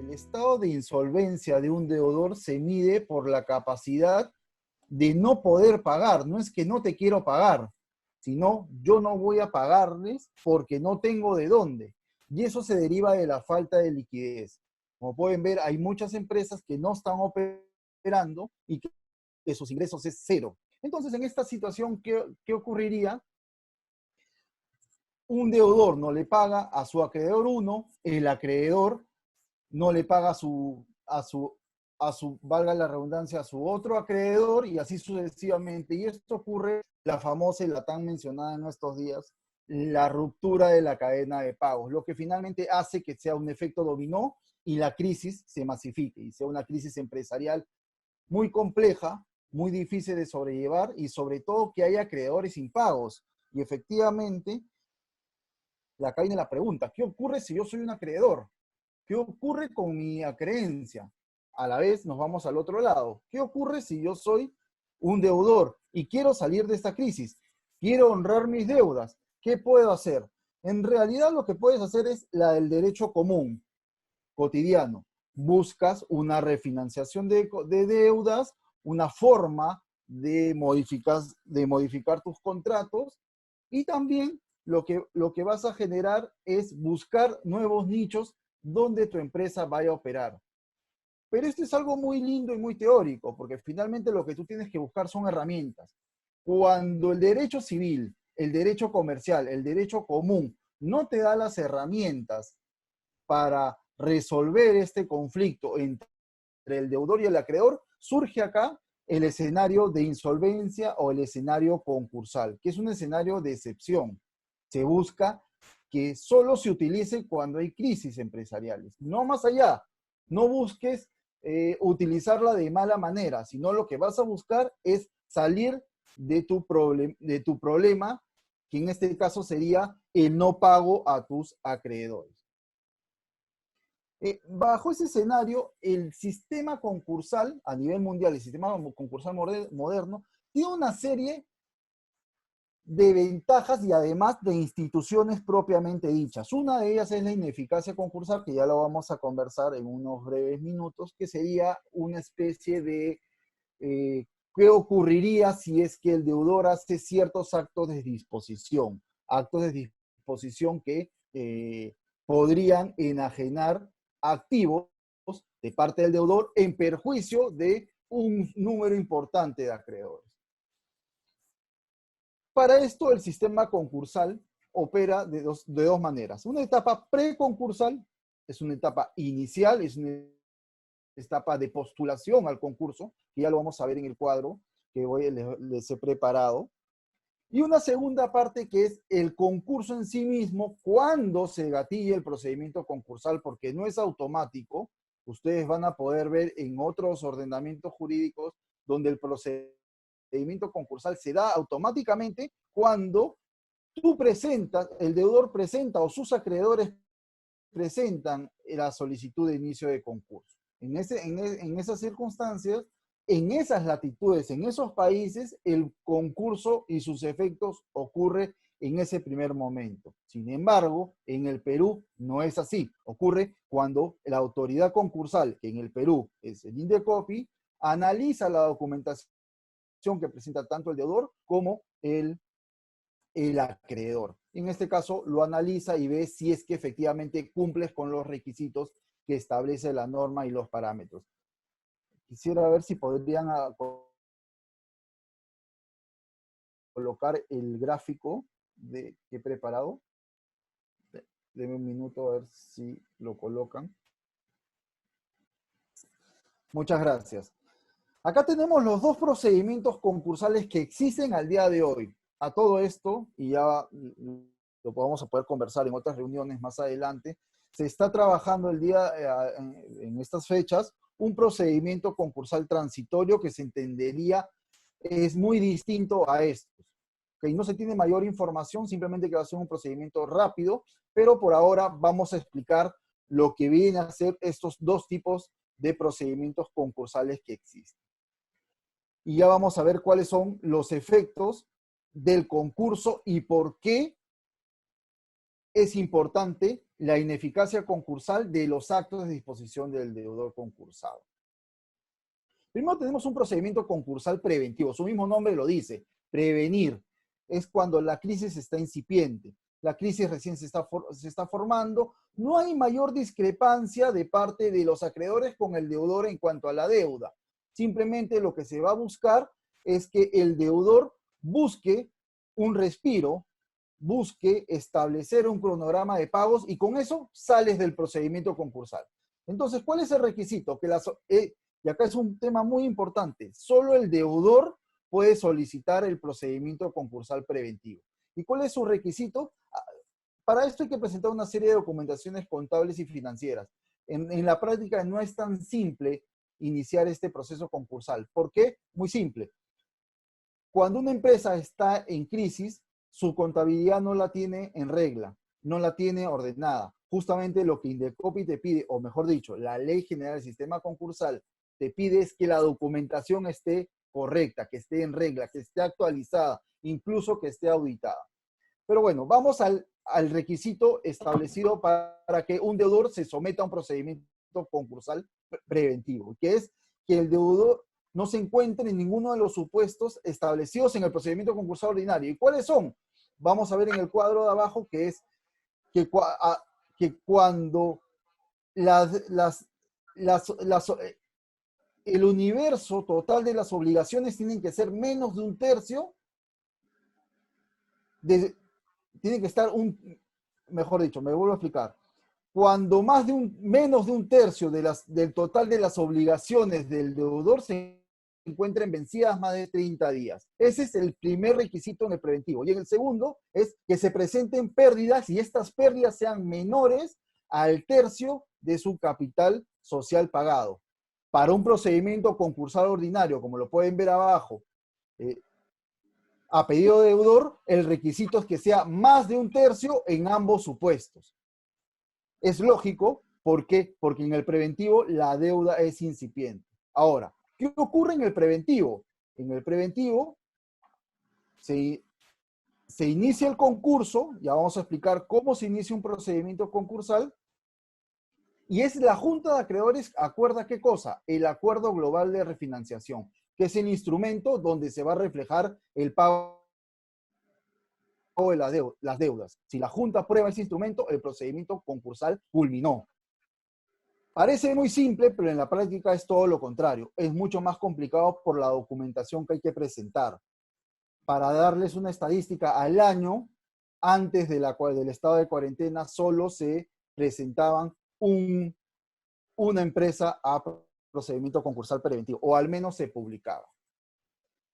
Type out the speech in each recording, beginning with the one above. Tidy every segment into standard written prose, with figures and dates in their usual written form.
el estado de insolvencia de un deudor se mide por la capacidad de no poder pagar. No es que no te quiero pagar, sino yo no voy a pagarles porque no tengo de dónde. Y eso se deriva de la falta de liquidez. Como pueden ver, hay muchas empresas que no están operando y que sus ingresos es cero. Entonces, en esta situación, ¿qué ocurriría? Un deudor no le paga a su acreedor 1, el acreedor no le paga valga la redundancia, a su otro acreedor y así sucesivamente. Y esto ocurre, la famosa y la tan mencionada en estos días, la ruptura de la cadena de pagos, lo que finalmente hace que sea un efecto dominó y la crisis se masifique y sea una crisis empresarial muy compleja, muy difícil de sobrellevar y sobre todo que haya acreedores impagos. Y efectivamente, acá viene la pregunta, ¿qué ocurre si yo soy un acreedor? ¿Qué ocurre con mi acreencia? A la vez nos vamos al otro lado. ¿Qué ocurre si yo soy un deudor y quiero salir de esta crisis? Quiero honrar mis deudas. ¿Qué puedo hacer? En realidad lo que puedes hacer es la del derecho común, cotidiano. Buscas una refinanciación de deudas, una forma de modificar tus contratos y también lo que vas a generar es buscar nuevos nichos donde tu empresa vaya a operar. Pero esto es algo muy lindo y muy teórico, porque finalmente lo que tú tienes que buscar son herramientas. Cuando el derecho civil, el derecho comercial, el derecho común no te da las herramientas para resolver este conflicto entre el deudor y el acreedor, surge acá el escenario de insolvencia o el escenario concursal, que es un escenario de excepción. Se busca que solo se utilice cuando hay crisis empresariales, no más allá. No busques utilizarla de mala manera, sino lo que vas a buscar es salir de tu problema, que en este caso sería el no pago a tus acreedores. Bajo ese escenario, el sistema concursal a nivel mundial, el sistema concursal moderno, tiene una serie de ventajas y además de instituciones propiamente dichas. Una de ellas es la ineficacia concursal, que ya lo vamos a conversar en unos breves minutos, que sería una especie de qué ocurriría si es que el deudor hace ciertos actos de disposición que podrían enajenar activos de parte del deudor en perjuicio de un número importante de acreedores. Para esto, el sistema concursal opera de dos maneras. Una etapa preconcursal es una etapa inicial, es una etapa de postulación al concurso, que ya lo vamos a ver en el cuadro que hoy les he preparado. Y una segunda parte que es el concurso en sí mismo, cuando se gatille el procedimiento concursal, porque no es automático. Ustedes van a poder ver en otros ordenamientos jurídicos donde el procedimiento concursal se da automáticamente cuando tú presentas, el deudor presenta o sus acreedores presentan la solicitud de inicio de concurso. En esas circunstancias, en esas latitudes, en esos países, el concurso y sus efectos ocurre en ese primer momento. Sin embargo, en el Perú no es así. Ocurre cuando la autoridad concursal, que en el Perú es el INDECOPI, analiza la documentación que presenta tanto el deudor como el acreedor. En este caso, lo analiza y ve si es que efectivamente cumples con los requisitos que establece la norma y los parámetros. Quisiera ver si podrían colocar el gráfico que he preparado. Denme un minuto a ver si lo colocan. Muchas gracias. Acá tenemos los dos procedimientos concursales que existen al día de hoy. A todo esto, y ya lo vamos a poder conversar en otras reuniones más adelante, se está trabajando en estas fechas un procedimiento concursal transitorio que se entendería es muy distinto a estos. ¿Okay? No se tiene mayor información, simplemente que va a ser un procedimiento rápido, pero por ahora vamos a explicar lo que vienen a ser estos dos tipos de procedimientos concursales que existen. Y ya vamos a ver cuáles son los efectos del concurso y por qué es importante la ineficacia concursal de los actos de disposición del deudor concursado. Primero tenemos un procedimiento concursal preventivo, su mismo nombre lo dice, prevenir. Es cuando la crisis está incipiente, la crisis recién se está formando, no hay mayor discrepancia de parte de los acreedores con el deudor en cuanto a la deuda. Simplemente lo que se va a buscar es que el deudor busque un respiro, busque establecer un cronograma de pagos y con eso sales del procedimiento concursal. Entonces, ¿cuál es el requisito? Y acá es un tema muy importante, solo el deudor puede solicitar el procedimiento concursal preventivo. ¿Y cuál es su requisito? Para esto hay que presentar una serie de documentaciones contables y financieras. En la práctica no es tan simple iniciar este proceso concursal. ¿Por qué? Muy simple. Cuando una empresa está en crisis, su contabilidad no la tiene en regla, no la tiene ordenada. Justamente lo que Indecopi te pide, o mejor dicho, la Ley General del Sistema Concursal te pide es que la documentación esté correcta, que esté en regla, que esté actualizada, incluso que esté auditada. Pero bueno, vamos al requisito establecido para que un deudor se someta a un procedimiento concursal preventivo, que es que el deudor no se encuentre en ninguno de los supuestos establecidos en el procedimiento concursal ordinario. ¿Y cuáles son? Vamos a ver en el cuadro de abajo que es que cuando el universo total de las obligaciones tienen que ser menos de un tercio, tiene que estar mejor dicho, me vuelvo a explicar. Cuando menos de un tercio del total de las obligaciones del deudor se encuentren vencidas más de 30 días. Ese es el primer requisito en el preventivo. Y en el segundo es que se presenten pérdidas y estas pérdidas sean menores al tercio de su capital social pagado. Para un procedimiento concursal ordinario, como lo pueden ver abajo, a pedido de deudor, el requisito es que sea más de un tercio en ambos supuestos. Es lógico, ¿por qué? Porque en el preventivo la deuda es incipiente. Ahora, ¿qué ocurre en el preventivo? En el preventivo se inicia el concurso, ya vamos a explicar cómo se inicia un procedimiento concursal, y es la Junta de Acreedores acuerda ¿qué cosa? El Acuerdo Global de Refinanciación, que es el instrumento donde se va a reflejar el pago de las deudas. Si la Junta aprueba ese instrumento, el procedimiento concursal culminó. Parece muy simple, pero en la práctica es todo lo contrario. Es mucho más complicado por la documentación que hay que presentar. Para darles una estadística, al año, antes del estado de cuarentena, solo se presentaban una empresa a procedimiento concursal preventivo, o al menos se publicaba.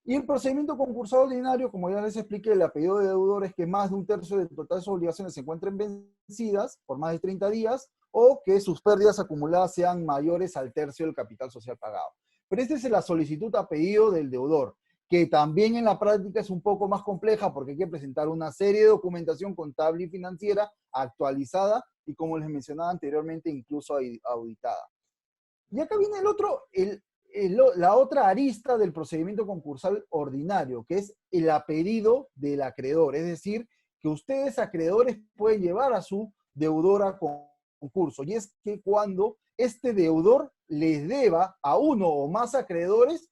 Y el procedimiento concursal ordinario, como ya les expliqué, el apellido de deudores que más de un tercio del total de sus obligaciones se encuentren vencidas por más de 30 días o que sus pérdidas acumuladas sean mayores al tercio del capital social pagado. Pero esta es la solicitud a pedido del deudor, que también en la práctica es un poco más compleja porque hay que presentar una serie de documentación contable y financiera actualizada y, como les mencionaba anteriormente, incluso auditada. Y acá viene la otra arista del procedimiento concursal ordinario, que es el apellido del acreedor. Es decir, que ustedes, acreedores, pueden llevar a su deudor a concurso. Y es que cuando este deudor les deba a uno o más acreedores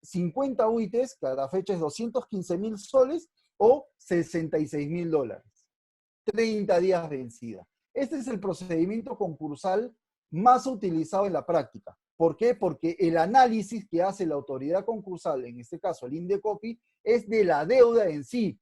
50 UITs, que a la fecha es 215.000 soles, o $66.000. 30 días de vencida. Este es el procedimiento concursal más utilizado en la práctica. ¿Por qué? Porque el análisis que hace la autoridad concursal, en este caso el Indecopi, es de la deuda en sí,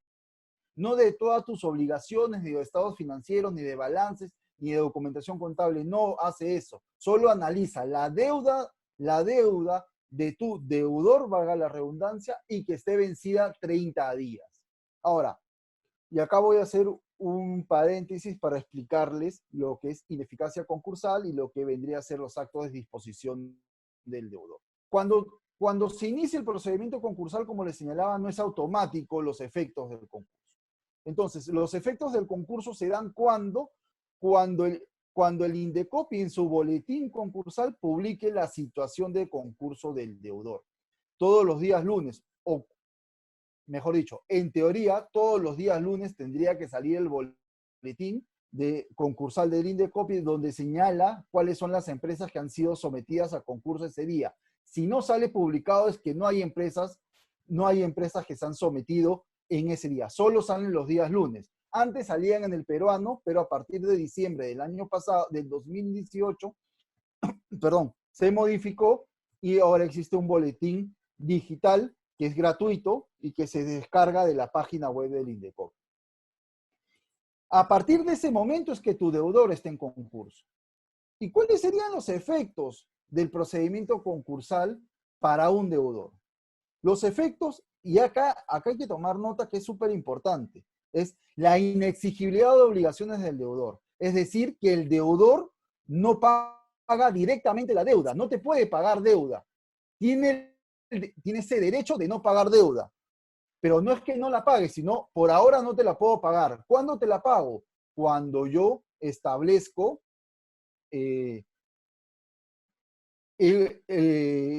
no de todas tus obligaciones, ni de estados financieros, ni de balances, ni de documentación contable. No hace eso. Solo analiza la deuda de tu deudor, valga la redundancia, y que esté vencida 30 días. Ahora, y acá voy a hacer un paréntesis para explicarles lo que es ineficacia concursal y lo que vendría a ser los actos de disposición del deudor. Cuando se inicia el procedimiento concursal, como les señalaba, no es automático los efectos del concurso. Entonces, los efectos del concurso se dan cuando el Indecopi en su boletín concursal publique la situación de concurso del deudor. Todos los días lunes, o mejor dicho, en teoría, todos los días lunes tendría que salir el boletín concursal del Indecopi, donde señala cuáles son las empresas que han sido sometidas a concurso ese día. Si no sale publicado es que no hay empresas que se han sometido en ese día, solo salen los días lunes. Antes salían en el peruano, pero a partir de diciembre del año pasado, del 2018, perdón, se modificó y ahora existe un boletín digital que es gratuito y que se descarga de la página web del Indecopi. A partir de ese momento es que tu deudor está en concurso. ¿Y cuáles serían los efectos del procedimiento concursal para un deudor? Los efectos, y acá hay que tomar nota que es súper importante, es la inexigibilidad de obligaciones del deudor. Es decir, que el deudor no paga directamente la deuda, no te puede pagar deuda. Tiene ese derecho de no pagar deuda. Pero no es que no la pague, sino por ahora no te la puedo pagar. ¿Cuándo te la pago? Cuando yo establezco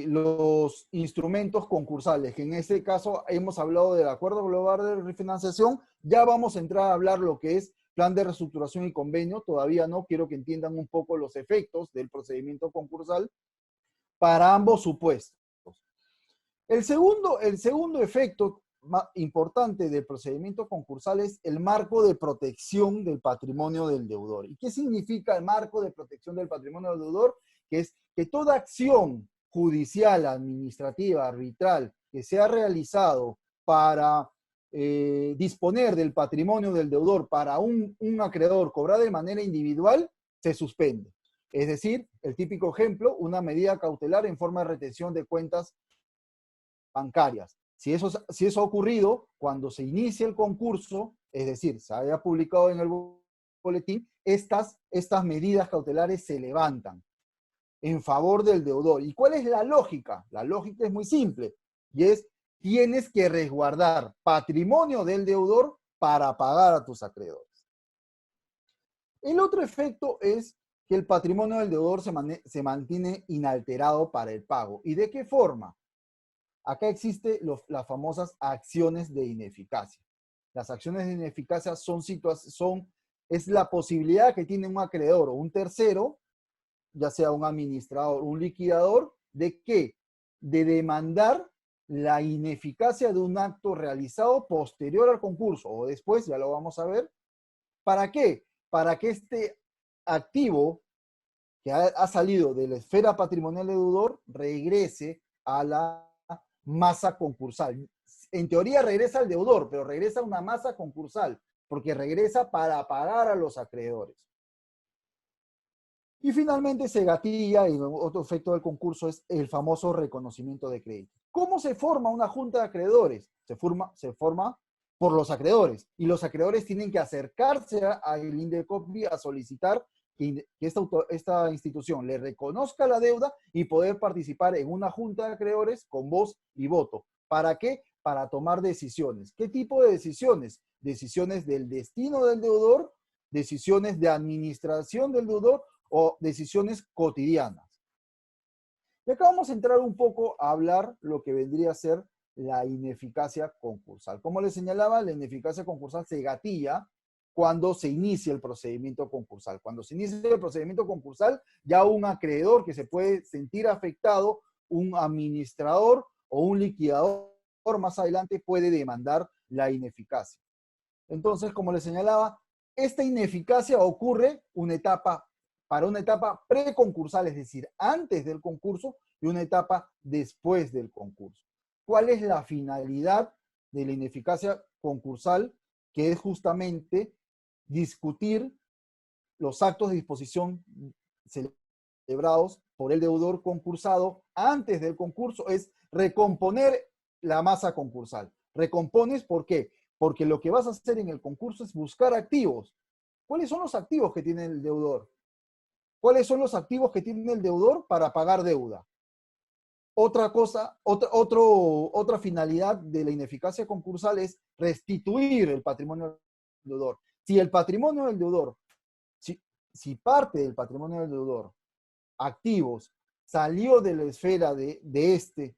los instrumentos concursales, que en este caso hemos hablado del Acuerdo Global de Refinanciación. Ya vamos a entrar a hablar lo que es plan de reestructuración y convenio. Todavía no, quiero que entiendan un poco los efectos del procedimiento concursal para ambos supuestos. El segundo efecto más importante del procedimiento concursal es el marco de protección del patrimonio del deudor. ¿Y qué significa el marco de protección del patrimonio del deudor? Que es que toda acción judicial, administrativa, arbitral que se ha realizado para disponer del patrimonio del deudor para un acreedor cobrar de manera individual, se suspende. Es decir, el típico ejemplo, una medida cautelar en forma de retención de cuentas bancarias. Si eso ha ocurrido, cuando se inicia el concurso, es decir, se haya publicado en el boletín, estas medidas cautelares se levantan en favor del deudor. ¿Y cuál es la lógica? La lógica es muy simple, y es, tienes que resguardar patrimonio del deudor para pagar a tus acreedores. El otro efecto es que el patrimonio del deudor se mantiene inalterado para el pago. ¿Y de qué forma? Acá existen las famosas acciones de ineficacia. Las acciones de ineficacia es la posibilidad que tiene un acreedor o un tercero, ya sea un administrador o un liquidador, ¿de qué? De demandar la ineficacia de un acto realizado posterior al concurso o después, ya lo vamos a ver. ¿Para qué? Para que este activo que ha salido de la esfera patrimonial del deudor regrese a la masa concursal. En teoría regresa al deudor, pero regresa a una masa concursal, porque regresa para pagar a los acreedores. Y finalmente se gatilla, y otro efecto del concurso es el famoso reconocimiento de crédito. ¿Cómo se forma una junta de acreedores? Se forma por los acreedores, y los acreedores tienen que acercarse al Indecopi a solicitar que esta institución le reconozca la deuda y poder participar en una junta de acreedores con voz y voto. ¿Para qué? Para tomar decisiones. ¿Qué tipo de decisiones? Decisiones del destino del deudor, decisiones de administración del deudor o decisiones cotidianas. Y acá vamos a entrar un poco a hablar lo que vendría a ser la ineficacia concursal. Como les señalaba, la ineficacia concursal se gatilla cuando se inicia el procedimiento concursal. Cuando se inicia el procedimiento concursal, ya un acreedor que se puede sentir afectado, un administrador o un liquidador más adelante puede demandar la ineficacia. Entonces, como les señalaba, esta ineficacia ocurre para una etapa preconcursal, es decir, antes del concurso, y una etapa después del concurso. ¿Cuál es la finalidad de la ineficacia concursal? Que es justamente discutir los actos de disposición celebrados por el deudor concursado antes del concurso, es recomponer la masa concursal. Recompones, ¿por qué? Porque lo que vas a hacer en el concurso es buscar activos. ¿Cuáles son los activos que tiene el deudor? ¿Cuáles son los activos que tiene el deudor para pagar deuda? Otra finalidad de la ineficacia concursal es restituir el patrimonio del deudor. Si el patrimonio del deudor, si parte del patrimonio del deudor, activos, salió de la esfera de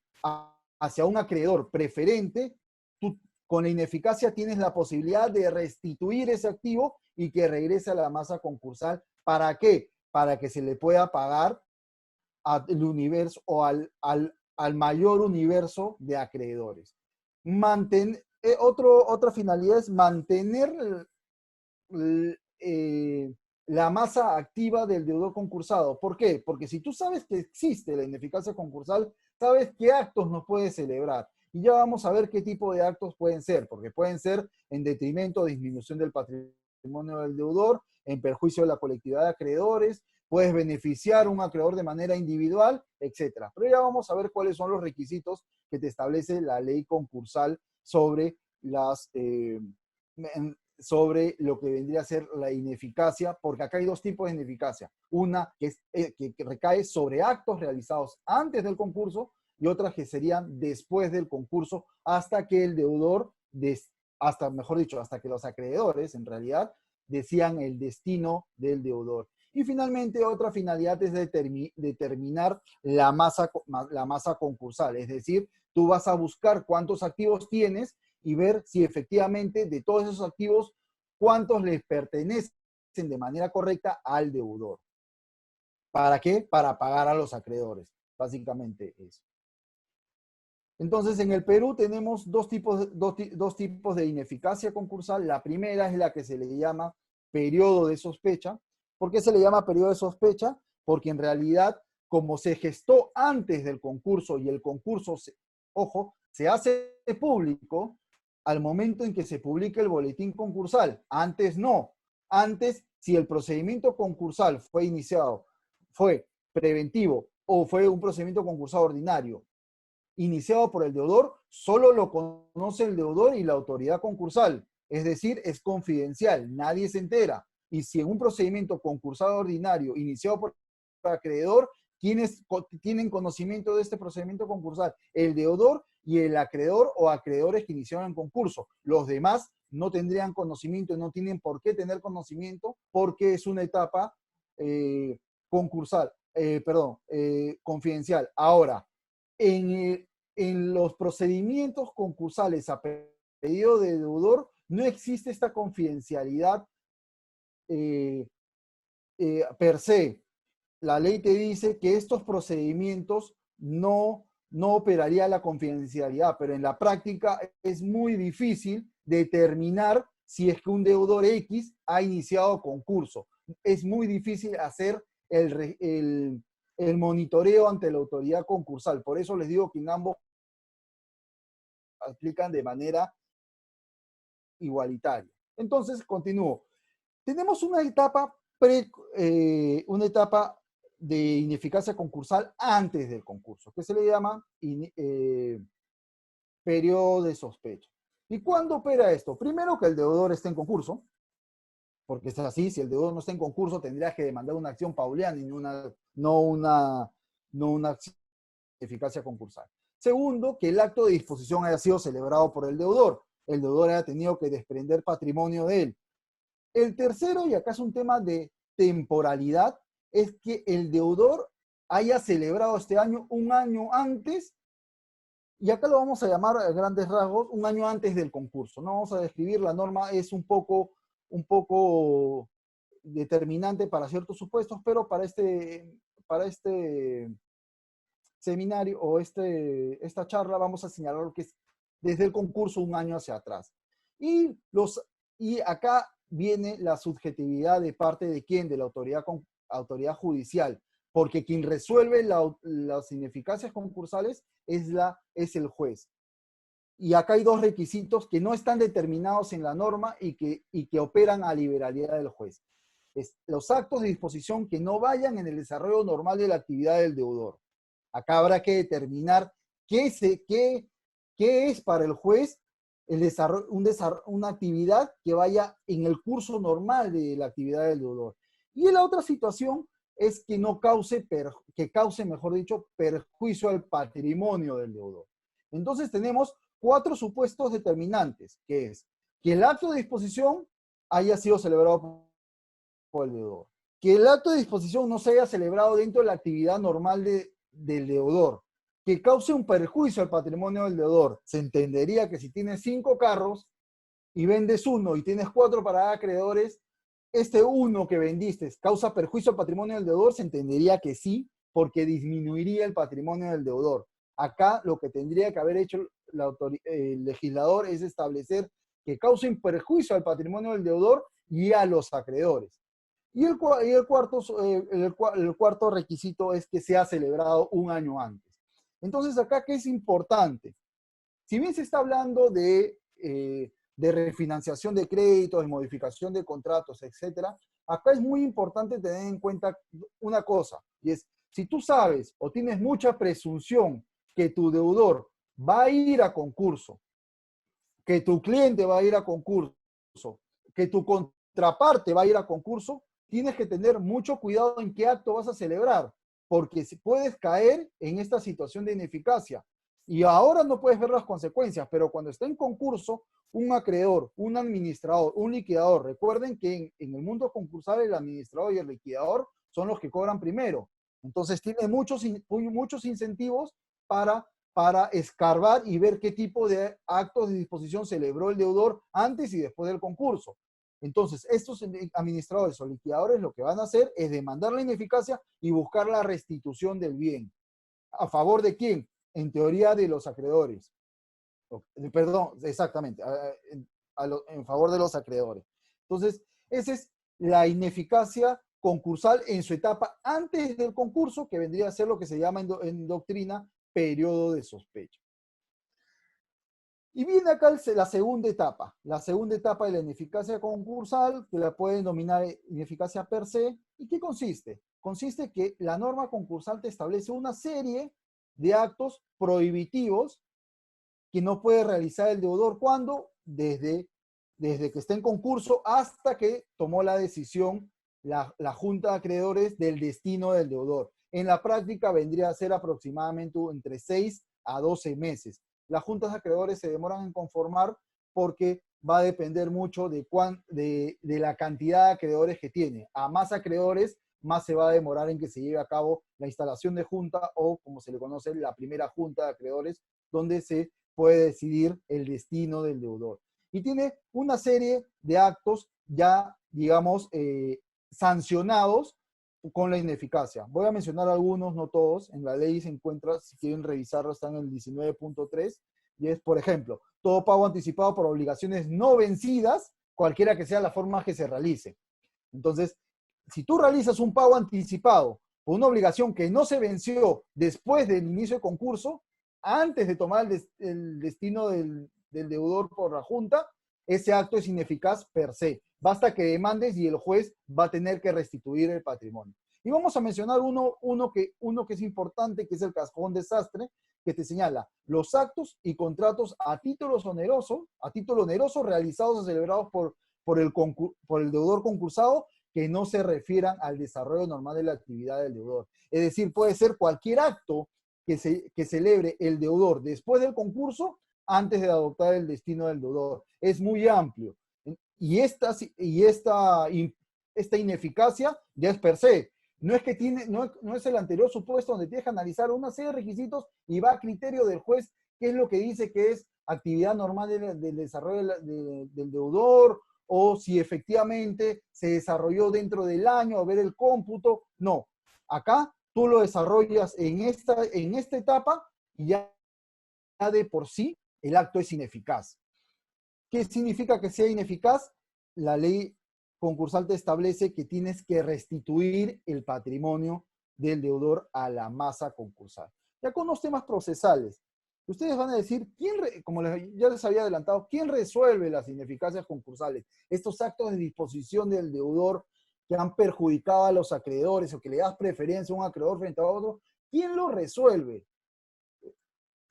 hacia un acreedor preferente, tú Con la ineficacia tienes la posibilidad de restituir ese activo y que regrese a la masa concursal. ¿Para qué? Para que se le pueda pagar al universo o al mayor universo de acreedores. Otra finalidad es mantener la masa activa del deudor concursado. ¿Por qué? Porque si tú sabes que existe la ineficacia concursal, sabes qué actos no puedes celebrar. Y ya vamos a ver qué tipo de actos pueden ser, porque pueden ser en detrimento o disminución del patrimonio del deudor, en perjuicio de la colectividad de acreedores, puedes beneficiar a un acreedor de manera individual, etc. Pero ya vamos a ver cuáles son los requisitos que te establece la ley concursal sobre sobre lo que vendría a ser la ineficacia, porque acá hay dos tipos de ineficacia. Una que recae sobre actos realizados antes del concurso y otras que serían después del concurso hasta que el deudor, mejor dicho, hasta que los acreedores en realidad decían el destino del deudor. Y finalmente otra finalidad es determinar la masa concursal, es decir, tú vas a buscar cuántos activos tienes y ver si efectivamente de todos esos activos, cuántos les pertenecen de manera correcta al deudor. ¿Para qué? Para pagar a los acreedores. Básicamente eso. Entonces, en el Perú tenemos dos tipos de ineficacia concursal. La primera es la que se le llama periodo de sospecha. ¿Por qué se le llama periodo de sospecha? Porque en realidad, como se gestó antes del concurso y el concurso, ojo, se hace público al momento en que se publica el boletín concursal. Antes no. Antes, si el procedimiento concursal fue iniciado, fue preventivo o fue un procedimiento concursal ordinario iniciado por el deudor, solo lo conoce el deudor y la autoridad concursal. Es decir, es confidencial, nadie se entera. Y si en un procedimiento concursal ordinario iniciado por el acreedor, ¿quiénes tienen conocimiento de este procedimiento concursal? El deudor y el acreedor o acreedores que iniciaron el concurso. Los demás no tendrían conocimiento, no tienen por qué tener conocimiento porque es una etapa concursal, confidencial. Ahora, en los procedimientos concursales a pedido de deudor no existe esta confidencialidad per se. La ley te dice que estos procedimientos no operaría la confidencialidad, pero en la práctica es muy difícil determinar si es que un deudor X ha iniciado concurso. Es muy difícil hacer el monitoreo ante la autoridad concursal. Por eso les digo que en ambos aplican de manera igualitaria. Entonces, continúo. Tenemos una etapa de ineficacia concursal antes del concurso, que se le llama periodo de sospecha. ¿Y cuándo opera esto? Primero, que el deudor esté en concurso, porque es así, si el deudor no está en concurso, tendrías que demandar una acción pauliana y no una acción de eficacia concursal. Segundo, que el acto de disposición haya sido celebrado por el deudor. El deudor haya tenido que desprender patrimonio de él. El tercero, y acá es un tema de temporalidad, es que el deudor haya celebrado este año un año antes, y acá lo vamos a llamar a grandes rasgos, un año antes del concurso. No vamos a describir, la norma es un poco determinante para ciertos supuestos, pero para este seminario o esta charla vamos a señalar lo que es desde el concurso un año hacia atrás. Y acá viene la subjetividad de parte de quién, de la autoridad judicial, porque quien resuelve las ineficacias concursales es el juez. Y acá hay dos requisitos que no están determinados en la norma y que operan a liberalidad del juez. Los actos de disposición que no vayan en el desarrollo normal de la actividad del deudor. Acá habrá que determinar qué es para el juez una actividad que vaya en el curso normal de la actividad del deudor. Y la otra situación es que cause, mejor dicho, perjuicio al patrimonio del deudor. Entonces tenemos 4 supuestos determinantes, que es que el acto de disposición haya sido celebrado por el deudor, que el acto de disposición no se haya celebrado dentro de la actividad normal del deudor, que cause un perjuicio al patrimonio del deudor. Se entendería que si tienes 5 carros y vendes uno y tienes 4 para acreedores, este uno que vendiste causa perjuicio al patrimonio del deudor, se entendería que sí, porque disminuiría el patrimonio del deudor. Acá lo que tendría que haber hecho el legislador es establecer que cause un perjuicio al patrimonio del deudor y a los acreedores. Y el cuarto requisito es que sea celebrado un año antes. Entonces, acá, ¿qué es importante? Si bien se está hablando de refinanciación de créditos, de modificación de contratos, etcétera, acá es muy importante tener en cuenta una cosa, y es, si tú sabes o tienes mucha presunción que tu deudor va a ir a concurso, que tu cliente va a ir a concurso, que tu contraparte va a ir a concurso, tienes que tener mucho cuidado en qué acto vas a celebrar, porque puedes caer en esta situación de ineficacia. Y ahora no puedes ver las consecuencias, pero cuando está en concurso, un acreedor, un administrador, un liquidador, recuerden que en el mundo concursal el administrador y el liquidador son los que cobran primero. Entonces tiene muchos incentivos para escarbar y ver qué tipo de actos de disposición celebró el deudor antes y después del concurso. Entonces, estos administradores o liquidadores lo que van a hacer es demandar la ineficacia y buscar la restitución del bien. ¿A favor de quién? En teoría de los acreedores. Perdón, exactamente, en favor de los acreedores. Entonces, esa es la ineficacia concursal en su etapa antes del concurso, que vendría a ser lo que se llama en doctrina periodo de sospecha. Y viene acá la segunda etapa de la ineficacia concursal, que la pueden denominar ineficacia per se. ¿Y qué consiste? Consiste que la norma concursal te establece una serie de actos prohibitivos que no puede realizar el deudor cuando, desde que está en concurso hasta que tomó la decisión la Junta de Acreedores del destino del deudor. En la práctica vendría a ser aproximadamente entre 6 a 12 meses. Las juntas de acreedores se demoran en conformar porque va a depender mucho de la cantidad de acreedores que tiene. A más acreedores, más se va a demorar en que se lleve a cabo la instalación de junta o, como se le conoce, la primera junta de acreedores, donde se puede decidir el destino del deudor. Y tiene una serie de actos ya, digamos, sancionados con la ineficacia. Voy a mencionar algunos, no todos. En la ley se encuentra, si quieren revisarlo, está en el 19.3, y es, por ejemplo, todo pago anticipado por obligaciones no vencidas, cualquiera que sea la forma que se realice. Entonces, si tú realizas un pago anticipado por una obligación que no se venció después del inicio del concurso, antes de tomar el destino del deudor por la Junta, ese acto es ineficaz per se. Basta que demandes y el juez va a tener que restituir el patrimonio. Y vamos a mencionar uno que es importante, que es el cajón desastre, que te señala los actos y contratos a título oneroso realizados o celebrados por el deudor concursado que no se refieran al desarrollo normal de la actividad del deudor. Es decir, puede ser cualquier acto que celebre el deudor después del concurso antes de adoptar el destino del deudor. Es muy amplio. Y esta ineficacia ya es per se. No es el anterior supuesto donde tienes que analizar una serie de requisitos y va a criterio del juez qué es lo que dice que es actividad normal del desarrollo del deudor, o si efectivamente se desarrolló dentro del año, a ver el cómputo. No. Acá tú lo desarrollas en esta etapa y ya de por sí el acto es ineficaz. ¿Qué significa que sea ineficaz? La ley concursal te establece que tienes que restituir el patrimonio del deudor a la masa concursal. Ya con los temas procesales, ustedes van a decir, como ya les había adelantado, ¿quién resuelve las ineficacias concursales? Estos actos de disposición del deudor que han perjudicado a los acreedores o que le das preferencia a un acreedor frente a otro, ¿quién lo resuelve?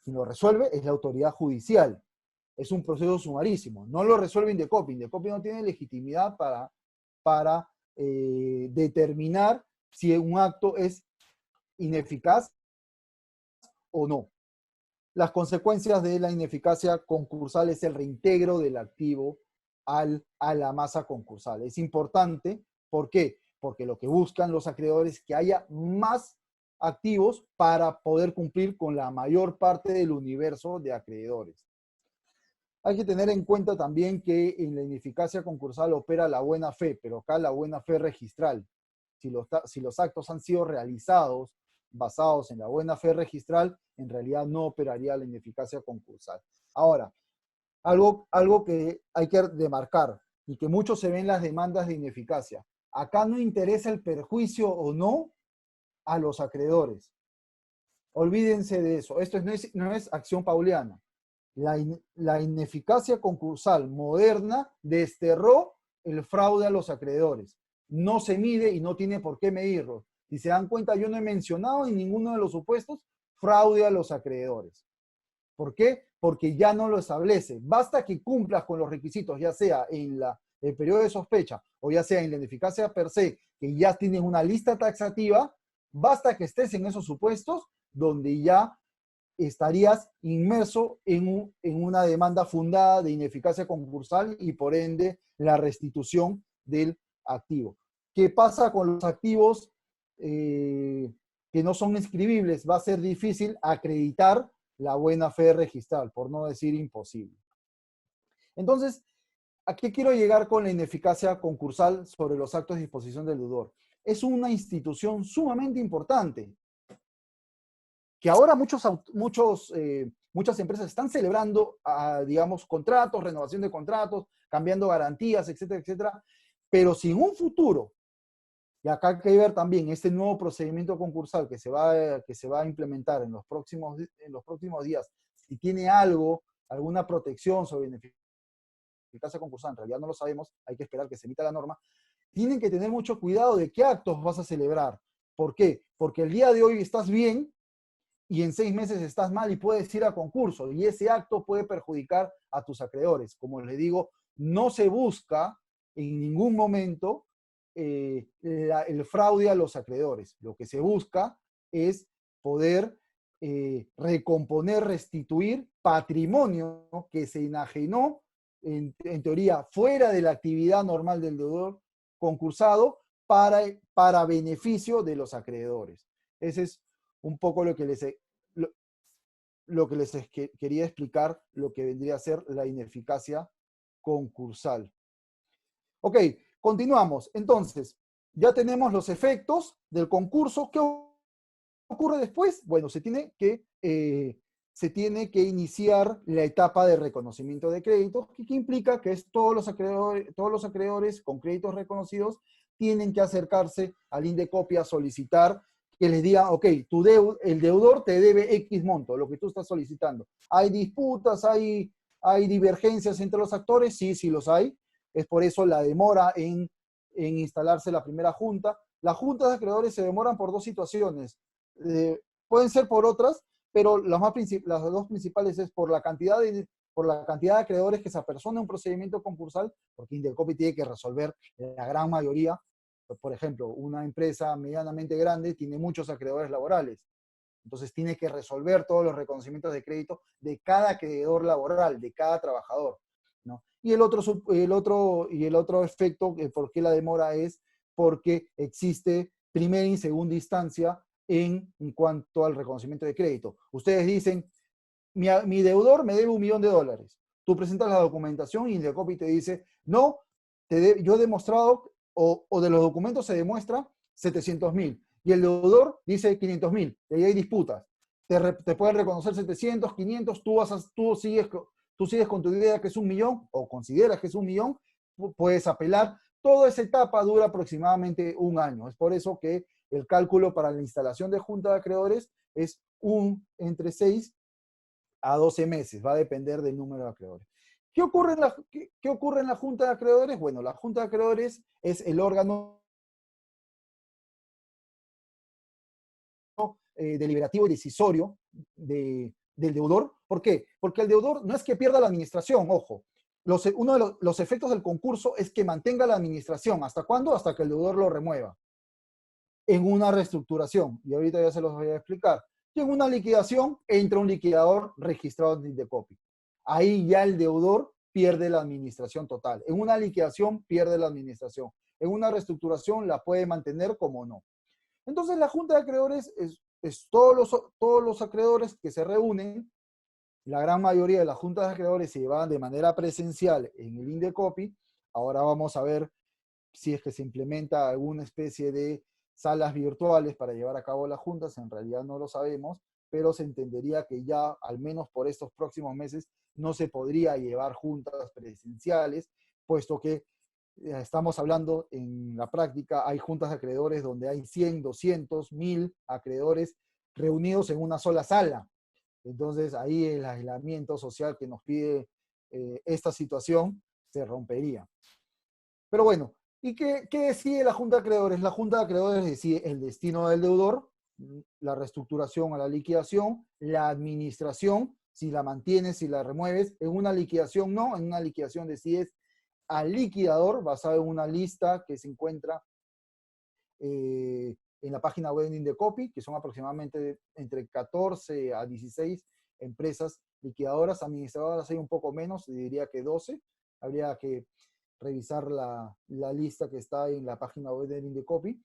Quien lo resuelve es la autoridad judicial. Es un proceso sumarísimo. No lo resuelve Indecopi. Indecopi no tiene legitimidad para determinar si un acto es ineficaz o no. Las consecuencias de la ineficacia concursal es el reintegro del activo a la masa concursal. Es importante. ¿Por qué? Porque lo que buscan los acreedores es que haya más activos para poder cumplir con la mayor parte del universo de acreedores. Hay que tener en cuenta también que en la ineficacia concursal opera la buena fe, pero acá la buena fe registral. Si los actos han sido realizados basados en la buena fe registral, en realidad no operaría la ineficacia concursal. Ahora, algo que hay que demarcar y que mucho se ve en las demandas de ineficacia. Acá no interesa el perjuicio o no a los acreedores. Olvídense de eso. Esto no es acción pauliana. La ineficacia concursal moderna desterró el fraude a los acreedores. No se mide y no tiene por qué medirlo. Si se dan cuenta, yo no he mencionado en ninguno de los supuestos fraude a los acreedores. ¿Por qué? Porque ya no lo establece. Basta que cumplas con los requisitos, ya sea en el periodo de sospecha o ya sea en la ineficacia per se, que ya tienes una lista taxativa, basta que estés en esos supuestos donde ya estarías inmerso en una demanda fundada de ineficacia concursal y por ende la restitución del activo. ¿Qué pasa con los activos que no son inscribibles? Va a ser difícil acreditar la buena fe registral, por no decir imposible. Entonces, ¿a qué quiero llegar con la ineficacia concursal sobre los actos de disposición del deudor? Es una institución sumamente importante, que ahora muchas empresas están celebrando, digamos, contratos, renovación de contratos, cambiando garantías, etcétera, etcétera, pero si en un futuro, y acá hay que ver también este nuevo procedimiento concursal que se va a implementar en los próximos días, si tiene alguna protección sobre ineficacia concursal, en realidad no lo sabemos, hay que esperar que se emita la norma, tienen que tener mucho cuidado de qué actos vas a celebrar. ¿Por qué? Porque el día de hoy estás bien, y en 6 meses estás mal y puedes ir a concurso y ese acto puede perjudicar a tus acreedores. Como les digo, no se busca en ningún momento el fraude a los acreedores. Lo que se busca es poder recomponer, restituir patrimonio que se enajenó en teoría fuera de la actividad normal del deudor concursado para beneficio de los acreedores. Ese es un poco lo que les quería explicar, lo que vendría a ser la ineficacia concursal. Ok, continuamos. Entonces, ya tenemos los efectos del concurso. ¿Qué ocurre después? Bueno, se tiene que iniciar la etapa de reconocimiento de créditos, que implica que todos los acreedores con créditos reconocidos tienen que acercarse al Indecopi a solicitar que les diga, ok, el deudor te debe X monto, lo que tú estás solicitando. ¿Hay disputas, hay divergencias entre los actores? Sí, sí los hay. Es por eso la demora en instalarse la primera junta. Las juntas de acreedores se demoran por 2 situaciones. Pueden ser por otras, pero las dos principales es por la cantidad de acreedores que se apersona un procedimiento concursal, porque Indecopi tiene que resolver la gran mayoría. Por ejemplo, una empresa medianamente grande tiene muchos acreedores laborales. Entonces tiene que resolver todos los reconocimientos de crédito de cada acreedor laboral, de cada trabajador, ¿no? Y el otro efecto, por qué la demora, es porque existe primera y segunda instancia en cuanto al reconocimiento de crédito. Ustedes dicen, mi deudor me debe $1.000.000. Tú presentas la documentación y Indecopi te dice, no, yo he demostrado, o de los documentos se demuestra 700.000. Y el deudor dice 500.000. Y ahí hay disputas. Te pueden reconocer 700, 500, tú sigues con tu idea que es 1.000.000 o consideras que es 1.000.000, puedes apelar. Toda esa etapa dura aproximadamente 1 año. Es por eso que el cálculo para la instalación de junta de acreedores es entre 6 a 12 meses. Va a depender del número de acreedores. ¿Qué ocurre en la junta de acreedores? Bueno, la junta de acreedores es el órgano deliberativo y decisorio del deudor. ¿Por qué? Porque el deudor no es que pierda la administración, ojo. Uno de los efectos del concurso es que mantenga la administración. ¿Hasta cuándo? Hasta que el deudor lo remueva. En una reestructuración, y ahorita ya se los voy a explicar. Y en una liquidación entra un liquidador registrado en Indecopi. Ahí ya el deudor pierde la administración total. En una liquidación pierde la administración. En una reestructuración la puede mantener como no. Entonces la junta de acreedores todos los acreedores que se reúnen, la gran mayoría de las juntas de acreedores se llevaban de manera presencial en el Indecopi. Ahora vamos a ver si es que se implementa alguna especie de salas virtuales para llevar a cabo las juntas. En realidad no lo sabemos, pero se entendería que ya, al menos por estos próximos meses, no se podría llevar juntas presenciales, puesto que estamos hablando en la práctica, hay juntas de acreedores donde hay 100, 200, 1000 acreedores reunidos en una sola sala. Entonces ahí el aislamiento social que nos pide esta situación se rompería. Pero bueno, ¿y qué decide la Junta de Acreedores? La Junta de Acreedores decide el destino del deudor, la reestructuración o la liquidación, la administración, si la mantienes, si la remueves. En una liquidación no, en una liquidación decides al liquidador basado en una lista que se encuentra en la página web de Indecopi, que son aproximadamente entre 14 a 16 empresas liquidadoras, administradoras hay un poco menos, diría que 12. Habría que revisar la lista que está en la página web de Indecopi.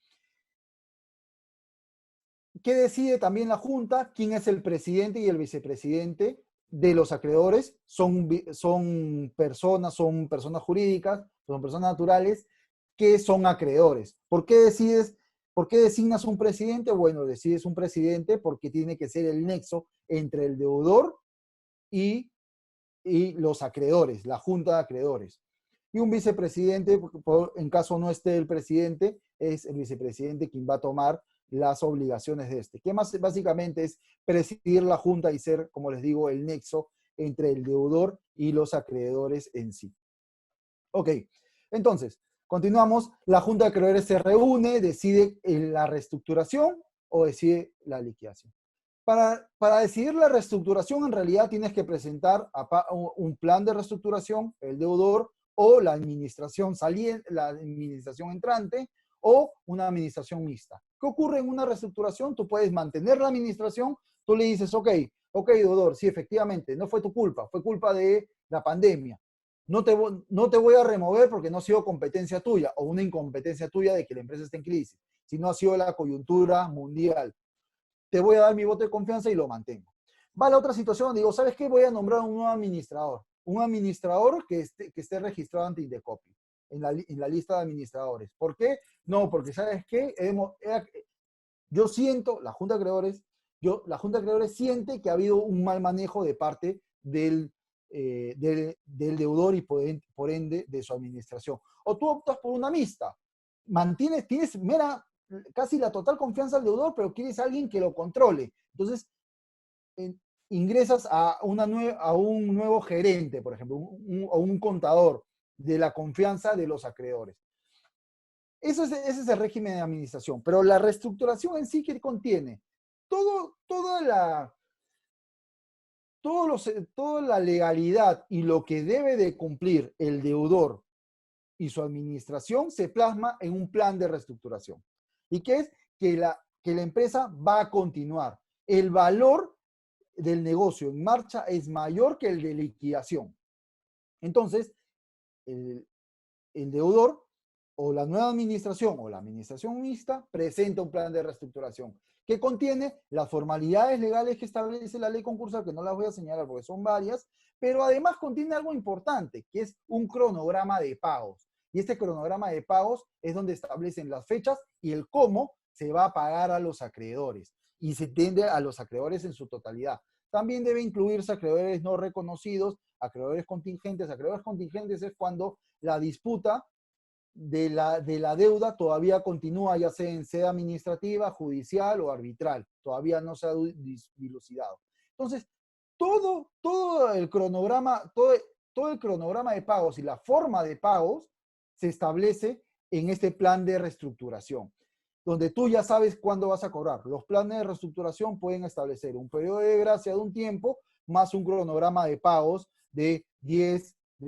¿Qué decide también la Junta? ¿Quién es el presidente y el vicepresidente de los acreedores? Son personas jurídicas, son personas naturales que son acreedores. ¿Por qué designas un presidente? Bueno, decides un presidente porque tiene que ser el nexo entre el deudor y los acreedores, la Junta de Acreedores. Y un vicepresidente, en caso no esté el presidente, es el vicepresidente quien va a tomar las obligaciones de este. Que más básicamente es presidir la Junta y ser, como les digo, el nexo entre el deudor y los acreedores en sí. Ok, entonces, continuamos. La Junta de Acreedores se reúne, decide la reestructuración o decide la liquidación. Para decidir la reestructuración, en realidad tienes que presentar un plan de reestructuración, el deudor, o la administración entrante, o una administración mixta. ¿Qué ocurre en una reestructuración? Tú puedes mantener la administración, tú le dices, ok, deudor, sí, efectivamente, no fue tu culpa, fue culpa de la pandemia. No te voy a remover porque no ha sido competencia tuya o una incompetencia tuya de que la empresa esté en crisis, sino ha sido la coyuntura mundial. Te voy a dar mi voto de confianza y lo mantengo. Va la otra situación, digo, ¿sabes qué? Voy a nombrar un nuevo administrador. Un administrador que esté registrado ante Indecopi, en la lista de administradores. ¿Por qué? No, porque ¿sabes qué? Yo siento, la Junta de Acreedores siente que ha habido un mal manejo de parte del deudor y por ende de su administración. O tú optas por una mixta. Tienes casi la total confianza al deudor, pero quieres a alguien que lo controle. Entonces, ingresas a un nuevo gerente, por ejemplo, o un contador de la confianza de los acreedores. Ese es el régimen de administración, pero la reestructuración en sí que contiene toda la legalidad y lo que debe de cumplir el deudor y su administración se plasma en un plan de reestructuración. ¿Y qué es? Que la empresa va a continuar. El valor del negocio en marcha es mayor que el de liquidación. Entonces, el deudor o la nueva administración o la administración mixta presenta un plan de reestructuración que contiene las formalidades legales que establece la ley concursal, que no las voy a señalar porque son varias, pero además contiene algo importante, que es un cronograma de pagos. Y este cronograma de pagos es donde establecen las fechas y el cómo se va a pagar a los acreedores. Y se entiende a los acreedores en su totalidad. También debe incluirse acreedores no reconocidos, acreedores contingentes. Acreedores contingentes es cuando la disputa de la deuda todavía continúa, ya sea en sede administrativa, judicial o arbitral. Todavía no se ha dilucidado. Entonces, todo el cronograma de pagos y la forma de pagos se establece en este plan de reestructuración, donde tú ya sabes cuándo vas a cobrar. Los planes de reestructuración pueden establecer un periodo de gracia de un tiempo más un cronograma de pagos de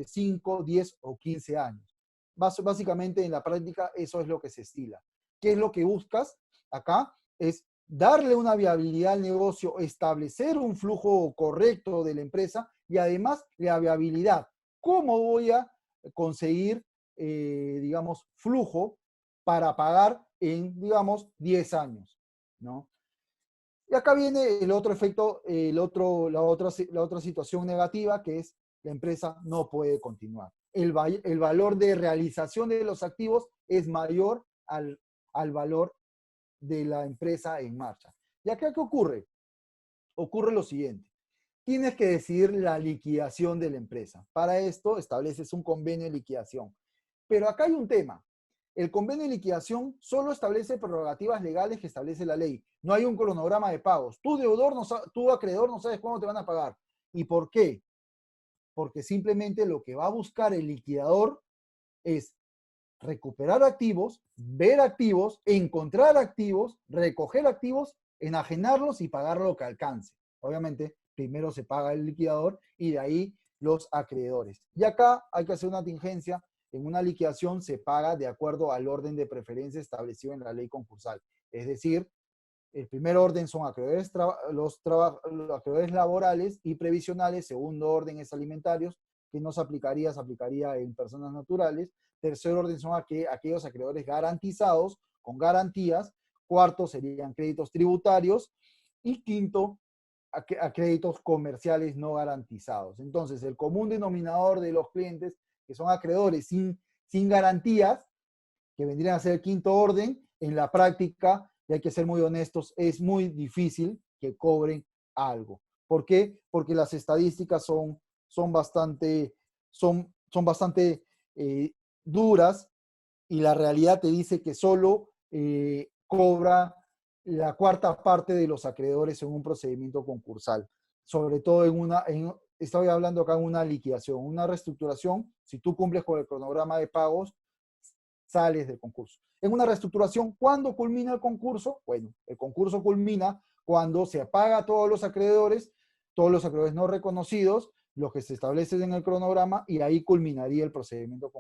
5, 10 o 15 años. Básicamente en la práctica eso es lo que se estila. ¿Qué es lo que buscas acá? Es darle una viabilidad al negocio, establecer un flujo correcto de la empresa y además la viabilidad. ¿Cómo voy a conseguir, digamos, flujo para pagar en, digamos, 10 años? ¿No? Y acá viene el otro efecto, la otra situación negativa, que es la empresa no puede continuar. El valor de realización de los activos es mayor al valor de la empresa en marcha. ¿Y acá qué ocurre? Ocurre lo siguiente. Tienes que decidir la liquidación de la empresa. Para esto estableces un convenio de liquidación. Pero acá hay un tema. El convenio de liquidación solo establece prerrogativas legales que establece la ley. No hay un cronograma de pagos. Tu deudor, tu acreedor no sabes cuándo te van a pagar. ¿Y por qué? Porque simplemente lo que va a buscar el liquidador es recuperar activos, ver activos, encontrar activos, recoger activos, enajenarlos y pagar lo que alcance. Obviamente, primero se paga el liquidador y de ahí los acreedores. Y acá hay que hacer una tingencia. En una liquidación se paga de acuerdo al orden de preferencia establecido en la ley concursal. Es decir, el primer orden son acreedores, los acreedores laborales y previsionales. Segundo orden es alimentarios, que no se aplicaría en personas naturales. Tercer orden son aquellos acreedores garantizados, con garantías. Cuarto serían créditos tributarios. Y quinto, a créditos comerciales no garantizados. Entonces, el común denominador de los clientes, que son acreedores sin garantías, que vendrían a ser el quinto orden, en la práctica, y hay que ser muy honestos, es muy difícil que cobren algo. ¿Por qué? Porque las estadísticas son bastante duras, y la realidad te dice que solo cobra la cuarta parte de los acreedores en un procedimiento concursal. Sobre todo estoy hablando acá de una liquidación, una reestructuración. Si tú cumples con el cronograma de pagos, sales del concurso. En una reestructuración, ¿cuándo culmina el concurso? Bueno, el concurso culmina cuando se paga a todos los acreedores no reconocidos, los que se establecen en el cronograma, y ahí culminaría el procedimiento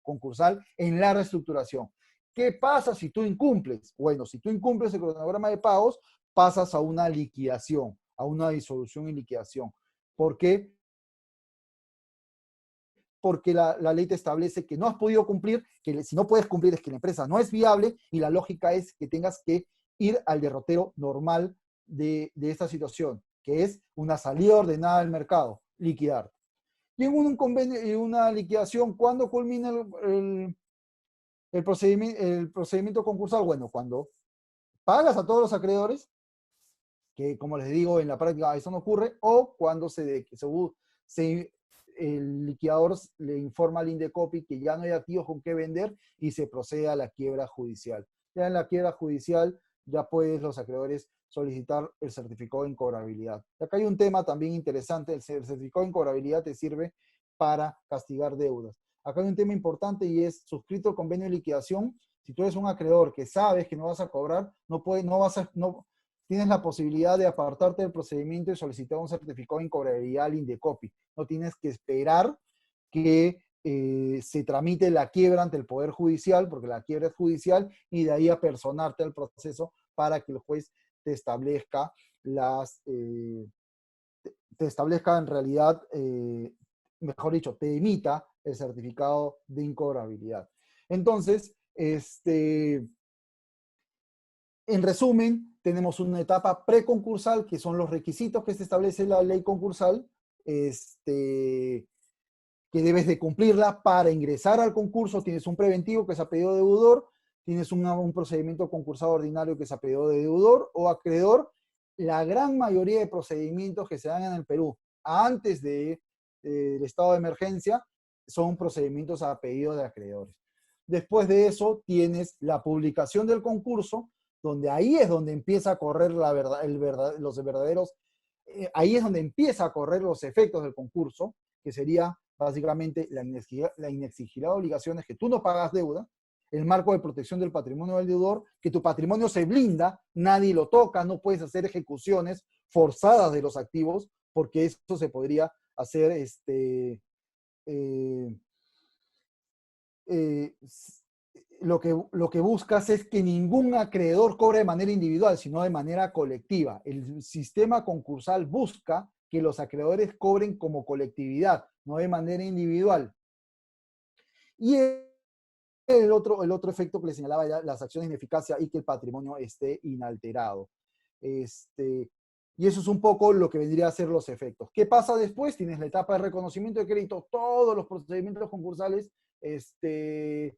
concursal en la reestructuración. ¿Qué pasa si tú incumples? Bueno, si tú incumples el cronograma de pagos, pasas a una liquidación, a una disolución y liquidación. ¿Por qué? Porque la ley te establece que no has podido cumplir, que si no puedes cumplir es que la empresa no es viable, y la lógica es que tengas que ir al derrotero normal de esta situación, que es una salida ordenada del mercado, liquidar. Y en un convenio, en una liquidación, ¿cuándo culmina el procedimiento concursal? Bueno, cuando pagas a todos los acreedores, que como les digo, en la práctica eso no ocurre, o cuando el liquidador le informa al Indecopi que ya no hay activos con qué vender y se procede a la quiebra judicial. Ya en la quiebra judicial ya puedes los acreedores solicitar el certificado de incobrabilidad. Y acá hay un tema también interesante. El certificado de incobrabilidad te sirve para castigar deudas. Acá hay un tema importante, y es: suscrito el convenio de liquidación, si tú eres un acreedor que sabes que no vas a cobrar, tienes la posibilidad de apartarte del procedimiento y solicitar un certificado de incobrabilidad al Indecopi. No tienes que esperar que se tramite la quiebra ante el Poder Judicial, porque la quiebra es judicial, y de ahí apersonarte al proceso para que el juez te establezca en realidad, mejor dicho, te emita el certificado de incobrabilidad. Entonces, en resumen, tenemos una etapa preconcursal, que son los requisitos que se establece la ley concursal, que debes de cumplirla para ingresar al concurso. Tienes un preventivo, que es a pedido de deudor. Tienes un procedimiento concursado ordinario, que es a pedido de deudor o acreedor. La gran mayoría de procedimientos que se dan en el Perú antes del estado de emergencia son procedimientos a pedido de acreedores. Después de eso tienes la publicación del concurso, donde ahí es donde empieza a correr los verdaderos, ahí es donde empieza a correr los efectos del concurso, que sería básicamente la inexigilidad de obligaciones, que tú no pagas deuda, el marco de protección del patrimonio del deudor, que tu patrimonio se blinda, nadie lo toca, no puedes hacer ejecuciones forzadas de los activos, porque eso se podría hacer, lo que buscas es que ningún acreedor cobre de manera individual, sino de manera colectiva. El sistema concursal busca que los acreedores cobren como colectividad, no de manera individual. Y el otro efecto que le señalaba, ya las acciones de ineficacia y que el patrimonio esté inalterado. Y eso es un poco lo que vendría a ser los efectos. ¿Qué pasa después? Tienes la etapa de reconocimiento de crédito, todos los procedimientos concursales, eh,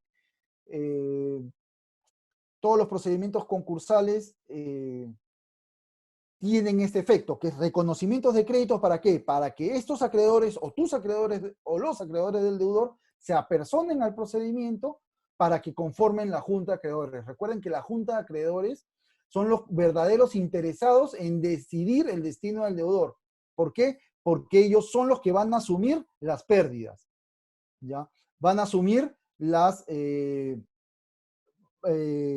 todos los procedimientos concursales tienen este efecto, que es reconocimientos de créditos. ¿Para qué? Para que estos acreedores o tus acreedores o los acreedores del deudor se apersonen al procedimiento para que conformen la junta de acreedores. Recuerden que la junta de acreedores son los verdaderos interesados en decidir el destino del deudor. ¿Por qué? Porque ellos son los que van a asumir las pérdidas, ¿ya? Van a asumir las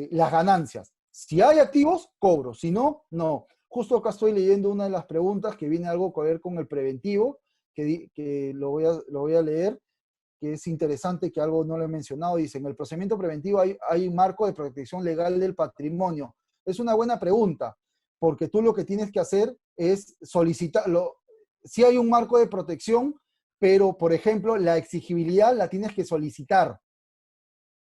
ganancias. Si hay activos, cobro. Si no, no. Justo acá estoy leyendo una de las preguntas que viene algo a ver con el preventivo, que lo voy a leer, que es interesante, que algo no lo he mencionado. Dice, en el procedimiento preventivo hay un marco de protección legal del patrimonio. Es una buena pregunta, porque tú lo que tienes que hacer es solicitarlo. Sí hay un marco de protección, pero, por ejemplo, la exigibilidad la tienes que solicitar.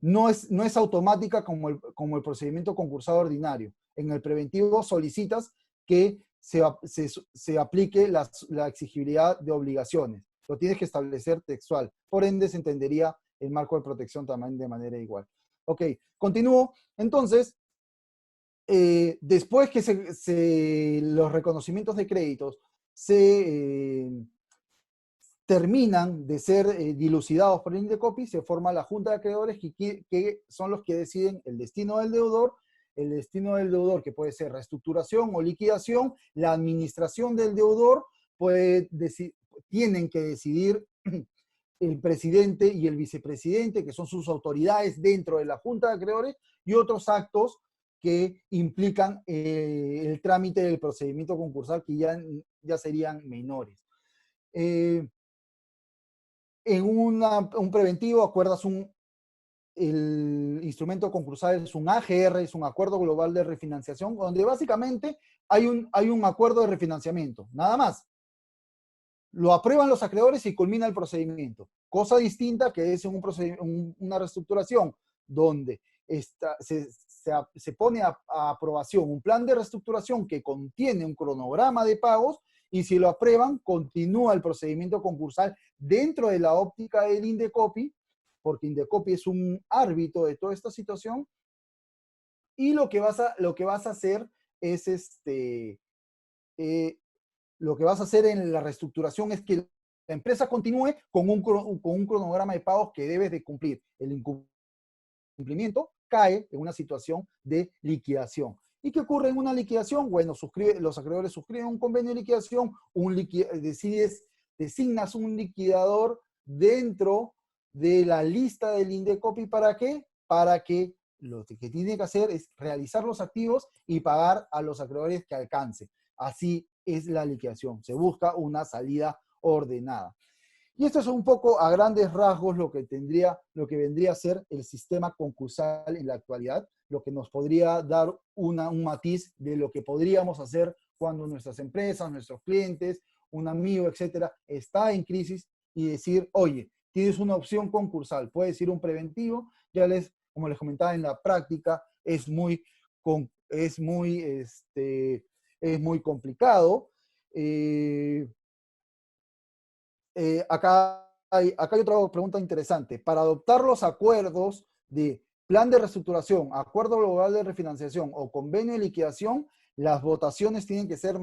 No es automática como el procedimiento concursal ordinario. En el preventivo solicitas que se aplique la exigibilidad de obligaciones. Lo tienes que establecer textual. Por ende, se entendería el marco de protección también de manera igual. Ok, continúo. Entonces, después que los reconocimientos de créditos terminan de ser dilucidados por el Indecopi, se forma la junta de acreedores que son los que deciden el destino del deudor, que puede ser reestructuración o liquidación. La administración del deudor tienen que decidir el presidente y el vicepresidente, que son sus autoridades dentro de la junta de acreedores, y otros actos que implican el trámite del procedimiento concursal, que ya serían menores. En un preventivo acuerdas el instrumento concursal es un AGR, es un Acuerdo Global de Refinanciación, donde básicamente hay un acuerdo de refinanciamiento, nada más. Lo aprueban los acreedores y culmina el procedimiento. Cosa distinta que es en una reestructuración, donde se pone a aprobación un plan de reestructuración que contiene un cronograma de pagos, y si lo aprueban, continúa el procedimiento concursal dentro de la óptica del Indecopi, porque Indecopi es un árbitro de toda esta situación, y lo que vas a hacer es lo que vas a hacer en la reestructuración es que la empresa continúe con un cronograma de pagos que debes de cumplir. El incumplimiento cae en una situación de liquidación. ¿Y qué ocurre en una liquidación? Bueno, los acreedores suscriben un convenio de liquidación, designas un liquidador dentro de la lista del Indecopi. ¿Para qué? Para que lo que tiene que hacer es realizar los activos y pagar a los acreedores que alcance. Así es la liquidación. Se busca una salida ordenada. Y esto es un poco a grandes rasgos lo que vendría a ser el sistema concursal en la actualidad, lo que nos podría dar un matiz de lo que podríamos hacer cuando nuestras empresas, nuestros clientes, un amigo, etcétera, está en crisis, y decir, oye, tienes una opción concursal, puedes ir un preventivo. Como les comentaba, en la práctica es muy complicado. Acá hay otra pregunta interesante. Para adoptar los acuerdos de plan de reestructuración, acuerdo global de refinanciación o convenio de liquidación, las votaciones tienen que ser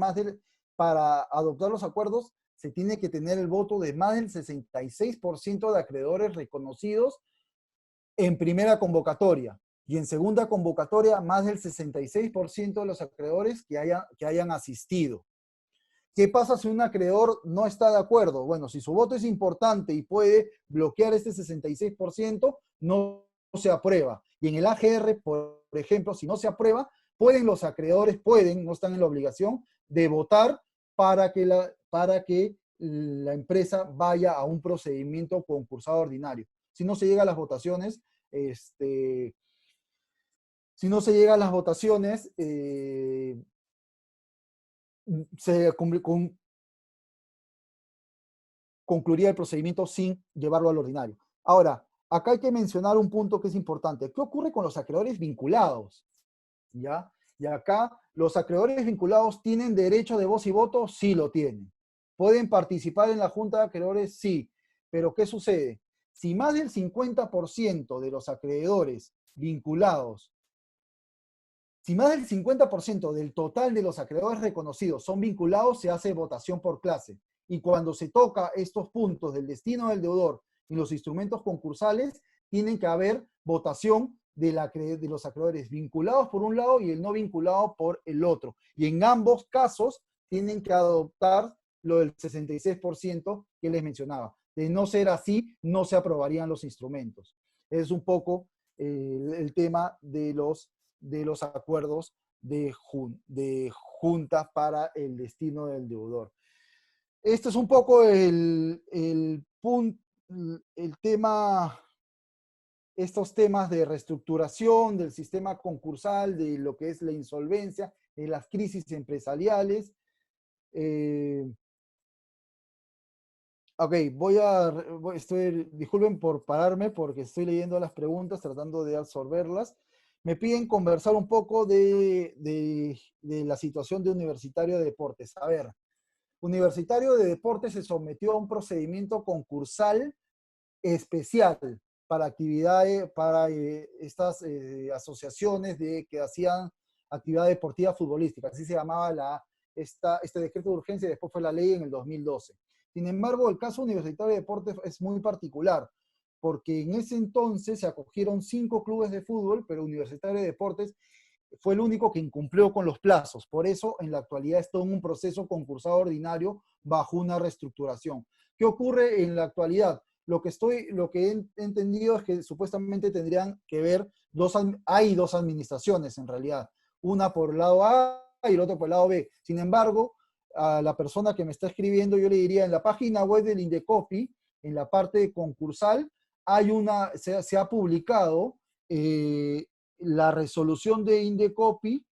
para adoptar los acuerdos, se tiene que tener el voto de más del 66% de acreedores reconocidos en primera convocatoria, y en segunda convocatoria más del 66% de los acreedores que hayan asistido. ¿Qué pasa si un acreedor no está de acuerdo? Bueno, si su voto es importante y puede bloquear este 66%, no se aprueba. Y en el AGR, por ejemplo, si no se aprueba, los acreedores no están en la obligación de votar para que la empresa vaya a un procedimiento concursado ordinario. Si no se llega a las votaciones, se concluiría el procedimiento sin llevarlo al ordinario. Ahora, acá hay que mencionar un punto que es importante. ¿Qué ocurre con los acreedores vinculados? ¿Ya? Y acá, ¿los acreedores vinculados tienen derecho de voz y voto? Sí lo tienen. ¿Pueden participar en la junta de acreedores? Sí. Pero ¿qué sucede? Si más del 50% de los acreedores vinculados, si más del 50% del total de los acreedores reconocidos son vinculados, se hace votación por clase. Y cuando se toca estos puntos del destino del deudor y los instrumentos concursales, tienen que haber votación de los acreedores vinculados por un lado y el no vinculado por el otro. Y en ambos casos tienen que adoptar lo del 66% que les mencionaba. De no ser así, no se aprobarían los instrumentos. Es un poco el tema de los acuerdos de juntas para el destino del deudor. Este es un poco el tema, estos temas de reestructuración del sistema concursal, de lo que es la insolvencia, de las crisis empresariales. Ok, disculpen por pararme porque estoy leyendo las preguntas, tratando de absorberlas. Me piden conversar un poco de la situación de Universitario de Deportes. A ver, Universitario de Deportes se sometió a un procedimiento concursal especial para actividades, para estas asociaciones que hacían actividad deportiva futbolística. Así se llamaba este decreto de urgencia y después fue la ley en el 2012. Sin embargo, el caso Universitario de Deportes es muy particular, porque en ese entonces se acogieron 5 clubes de fútbol, pero Universitario de Deportes fue el único que incumplió con los plazos. Por eso, en la actualidad está en un proceso concursado ordinario bajo una reestructuración. ¿Qué ocurre en la actualidad? Lo que he entendido es que supuestamente tendrían que ver hay dos administraciones en realidad. Una por el lado A y el otro por el lado B. Sin embargo, a la persona que me está escribiendo, yo le diría, en la página web del Indecopi, en la parte concursal, se ha publicado la resolución de Indecopi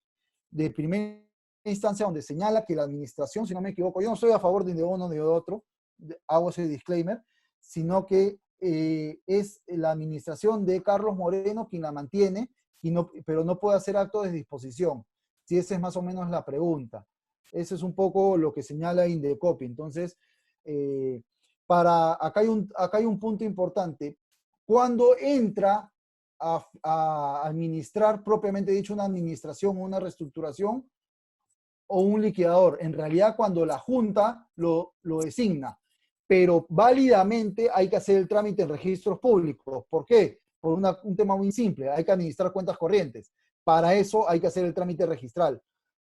de primera instancia donde señala que la administración, si no me equivoco, yo no estoy a favor de uno ni de otro, hago ese disclaimer, sino que es la administración de Carlos Moreno quien la mantiene, pero no puede hacer acto de disposición. Si esa es más o menos la pregunta. Eso es un poco lo que señala Indecopi. Entonces, acá hay un punto importante. Cuando entra a administrar, propiamente dicho, una administración, una reestructuración o un liquidador, en realidad cuando la Junta lo designa, pero válidamente hay que hacer el trámite en registros públicos. ¿Por qué? Por un tema muy simple, hay que administrar cuentas corrientes. Para eso hay que hacer el trámite registral.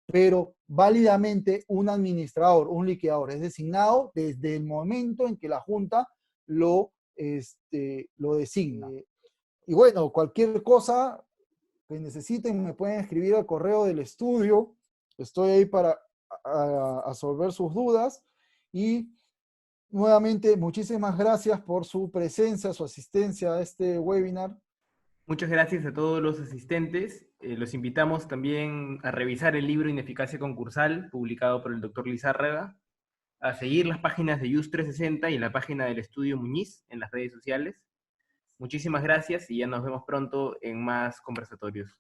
Pero válidamente un administrador, un liquidador es designado desde el momento en que la Junta lo designa. Y bueno, cualquier cosa que necesiten me pueden escribir al correo del estudio. Estoy ahí para resolver sus dudas. Y nuevamente, muchísimas gracias por su presencia, su asistencia a este webinar. Muchas gracias a todos los asistentes. Los invitamos también a revisar el libro Ineficacia Concursal, publicado por el doctor Lizárraga, a seguir las páginas de IUS 360 y la página del Estudio Muñiz en las redes sociales. Muchísimas gracias y ya nos vemos pronto en más conversatorios.